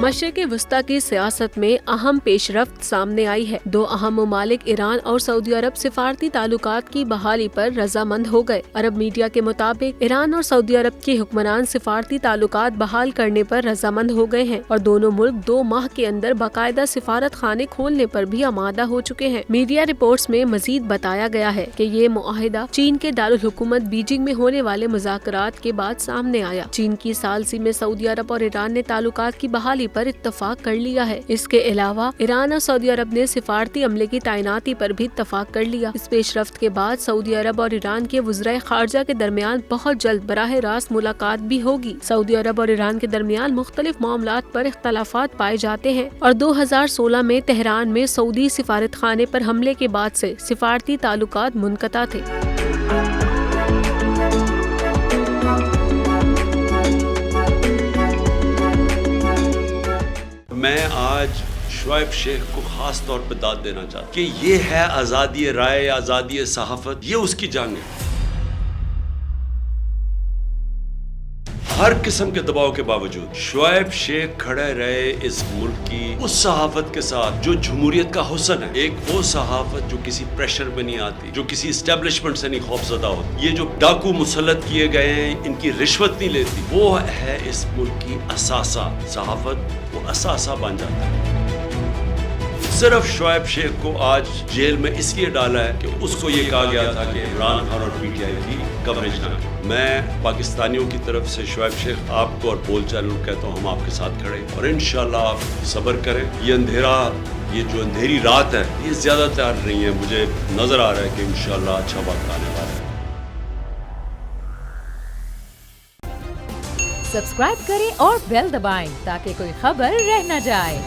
मशरिक़ वस्ता की सियासत में अहम पेशरफ्त सामने आई है। दो अहम मुमालिक ईरान और सऊदी अरब सिफारती ताल्लुकात की बहाली पर रजामंद हो गए। अरब मीडिया के मुताबिक ईरान और सऊदी अरब के हुक्मरान सिफारती ताल्लुकात बहाल करने पर रजामंद हो गए हैं और दोनों मुल्क 2 माह के अंदर बाकायदा सिफारत खाने खोलने पर भी आमादा हो चुके हैं। मीडिया रिपोर्ट्स में मजीद बताया गया है कि ये मुआहिदा चीन के दारुल हुकूमत बीजिंग में होने वाले मुज़ाकरात के बाद सामने आया। चीन की सालसी में सऊदी अरब और ईरान ने ताल्लुकात की बहाली पर इत्तफाक कर लिया है। इसके अलावा ईरान और सऊदी अरब ने सिफारती अमले की तैनाती पर भी इत्तफाक कर लिया। इस पेशरफ्त के बाद सऊदी अरब और ईरान के वज़राए खारजा के दरमियान बहुत जल्द बराह रास्त मुलाकात भी होगी। सऊदी अरब और ईरान के दरमियान मुख्तलिफ मामलात पर इख्तलाफात पाए जाते हैं और 2016 में तेहरान में सऊदी सिफारत खाने पर हमले के बाद से सिफारती ताल्लुकात मुनक़ता थे। मैं आज शुएब शेख को खास तौर पर दाद देना चाहता कि ये है आज़ादी राय, आज़ादी सहाफ़त, ये उसकी जान है। हर किस्म के दबाव के बावजूद शुएब शेख खड़े रहे इस मुल्क की उस सहाफत के साथ जो जमहूरियत का हुस्न है। एक वो सहाफत जो किसी प्रेशर में नहीं आती, जो किसी एस्टेब्लिशमेंट से नहीं खौफजदा होती। ये जो डाकू मुसल्लत किए गए हैं, इनकी रिश्वत नहीं लेती, वो है इस मुल्क की असासा सहाफत। वो असासा बन जाता है। सिर्फ शुएब शेख को आज जेल में इसलिए डाला है कि उसको ये कहा गया था कि इमरान खान और पीटीआई की कवरेज ना करें। मैं पाकिस्तानियों की तरफ से शुएब शेख आपको और बोल चालू कहता हूँ, हम आपके साथ खड़े और इंशाल्लाह आप सब्र करें। ये अंधेरा, ये जो अंधेरी रात है, ये ज्यादा तैयार नहीं है। मुझे नजर आ रहा है कि इंशाल्लाह अच्छा वक्त आने वाला है। सब्सक्राइब करें और बेल दबाएं ताकि कोई खबर रह न जाए।